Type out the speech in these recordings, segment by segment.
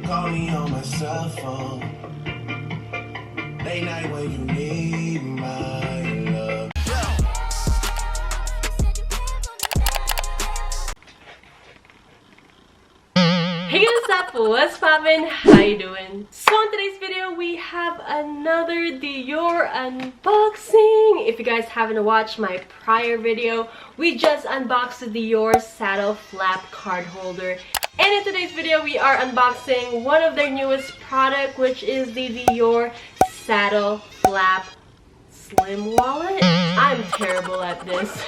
Call me on my cell phone. Late night when you need my love. Hey guys, what's up? What's poppin'? How you doing? So in today's video we have another DIOR unboxing. If you guys haven't watched my prior video, we just unboxed the DIOR Saddle Flap card holder. And in today's video we are unboxing one of their newest product, which is the DIOR Saddle Flap Slim Wallet. I'm terrible at this.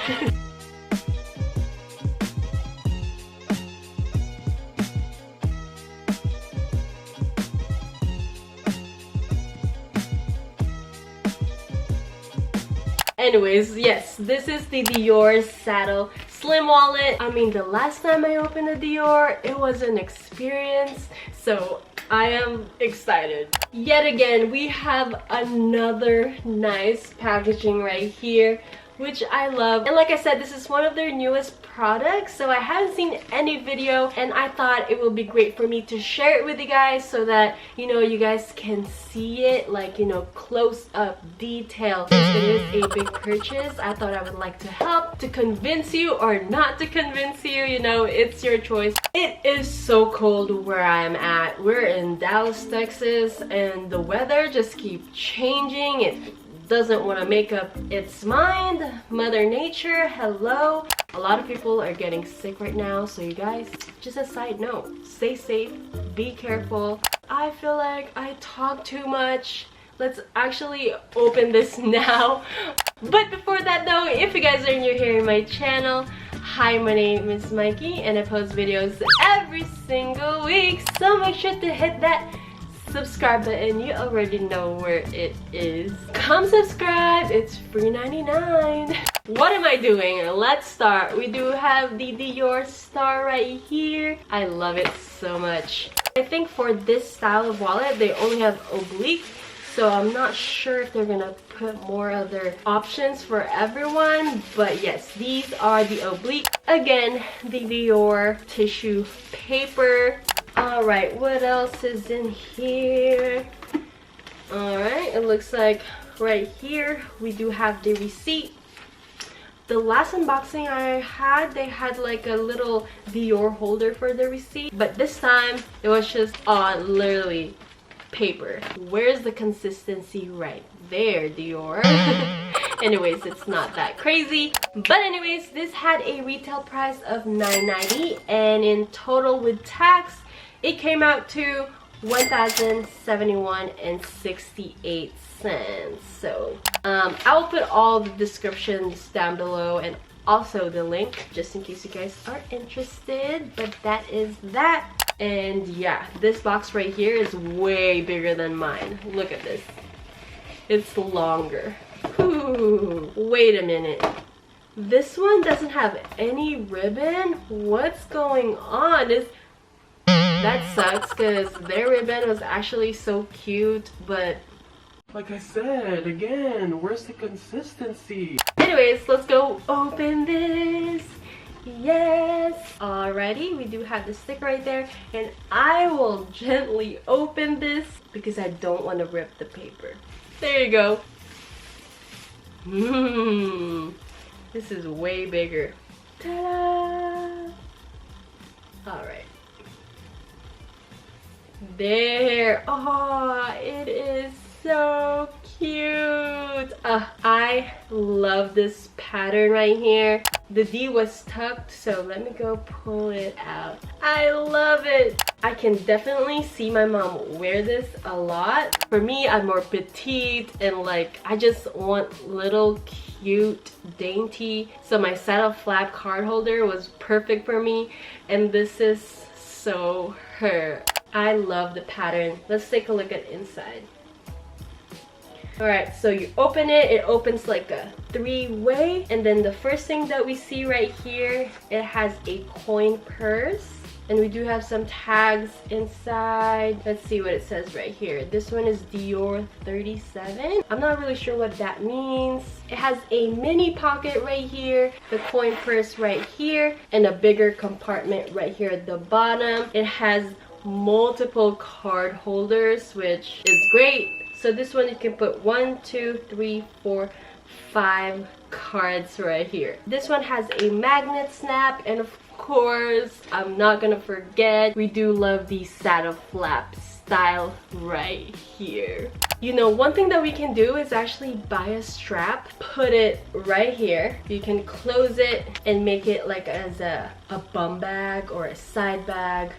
Anyways, yes, this is the DIOR Saddle Slim Wallet. I mean, the last time I opened a DIOR, it was an experience, so I am excited. Yet again, we have another nice packaging right here, which I love. And like I said, this is one of their newest products, so I haven't seen any video, and I thought it would be great for me to share it with you guys so that, you know, you guys can see it, like, you know, close up detail. Since it is a big purchase, I thought I would like to help to convince you or not to convince you, you know, it's your choice. It is so cold where I am at. We're in Dallas, Texas, and the weather just keeps changing. It doesn't want to make up its mind. Mother Nature, hello. A lot of people are getting sick right now, so you guys, just a side note, stay safe, be careful. I feel like I talk too much. Let's actually open this now. But before that though, if you guys are new here in my channel, hi, my name is Mikey and I post videos every single week, so make sure to hit that subscribe button. You already know where it is. Come subscribe, it's free 99. What am I doing? Let's start. We do have the DIOR star right here. I love it so much. I think for this style of wallet they only have oblique, so I'm not sure if they're gonna put more other options for everyone, but yes, these are the oblique. Again, the DIOR tissue paper. Alright, what else is in here? Alright, it looks like right here we do have the receipt. The last unboxing I had, they had like a little DIOR holder for the receipt, but this time it was just on literally paper. Where's the consistency? Right there, DIOR. Anyways, it's not that crazy, but anyways, this had a retail price of $9.90, and in total with tax it came out to $1,071.68. So I'll put all the descriptions down below and also the link just in case you guys are interested. But that is that. And yeah, this box right here is way bigger than mine. Look at this, it's longer. Ooh, wait a minute, this one doesn't have any ribbon. What's going on? That sucks because their ribbon was actually so cute, but like I said, again, where's the consistency? Anyways, let's go open this. Yes. Alrighty, we do have the stick right there, and I will gently open this because I don't want to rip the paper. There you go. This is way bigger. Ta-da! Alright. There. Oh, it is so cute. I love this pattern right here. The D was tucked, so let me go pull it out. I love it. I can definitely see my mom wear this a lot. For me, I'm more petite and like I just want little cute dainty, so my saddle flap card holder was perfect for me, and this is so her. I love the pattern. Let's take a look at inside. Alright, so you open it, it opens like a three-way, and then the first thing that we see right here, it has a coin purse, and we do have some tags inside. Let's see what it says right here. This one is DIOR 37. I'm not really sure what that means. It has a mini pocket right here, the coin purse right here, and a bigger compartment right here at the bottom. It has multiple card holders, which is great. So this one you can put 1, 2, 3, 4, 5 cards right here. This one has a magnet snap, and of course, I'm not gonna forget, we do love the saddle flap style right here. You know, one thing that we can do is actually buy a strap, put it right here. You can close it and make it like as a bum bag or a side bag.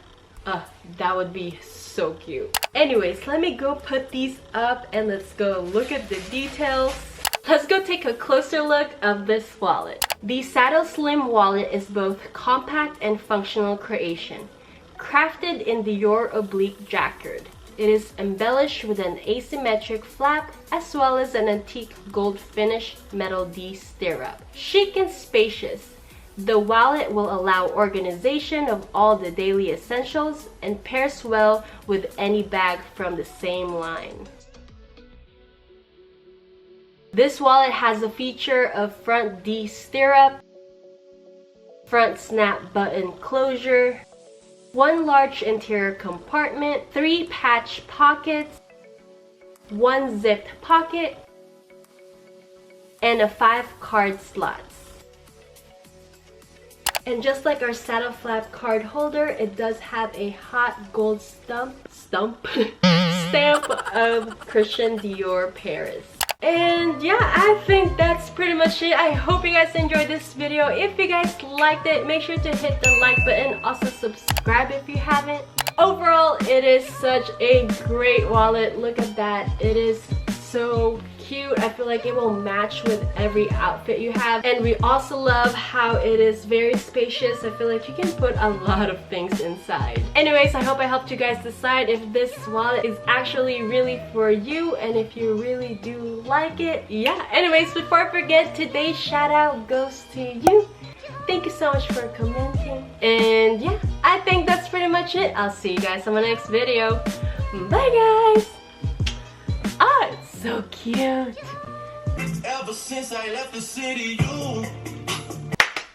That would be so cute. Anyways, let me go put these up and let's go look at the details. Let's go take a closer look of this wallet. The Saddle Slim Wallet is both compact and functional creation. Crafted in DIOR oblique jacquard. It is embellished with an asymmetric flap as well as an antique gold finish metal D stirrup. Chic and spacious, the wallet will allow organization of all the daily essentials and pairs well with any bag from the same line. This wallet has a feature of front D stirrup, front snap button closure, 1 large interior compartment, 3 patch pockets, 1 zipped pocket, and a 5 card slots. And just like our saddle flap card holder, it does have a hot gold stamp of Christian Dior Paris. And yeah, I think that's pretty much it. I hope you guys enjoyed this video. If you guys liked it, make sure to hit the like button. Also subscribe if you haven't. Overall, it is such a great wallet. Look at that. It is so cute. I feel like it will match with every outfit you have. And we also love how it is very spacious. I feel like you can put a lot of things inside. Anyways, I hope I helped you guys decide if this wallet is actually really for you and if you really do like it. Yeah, anyways, before I forget, today's shout out goes to you. Thank you so much for commenting. And yeah, I think that's pretty much it. I'll see you guys on my next video. Bye guys. Oh, it's so cute. Ever since I left the city, you.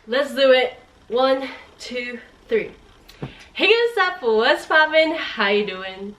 Let's do it. 1, 2, 3. Hey, what's up? What's poppin'? How you doing?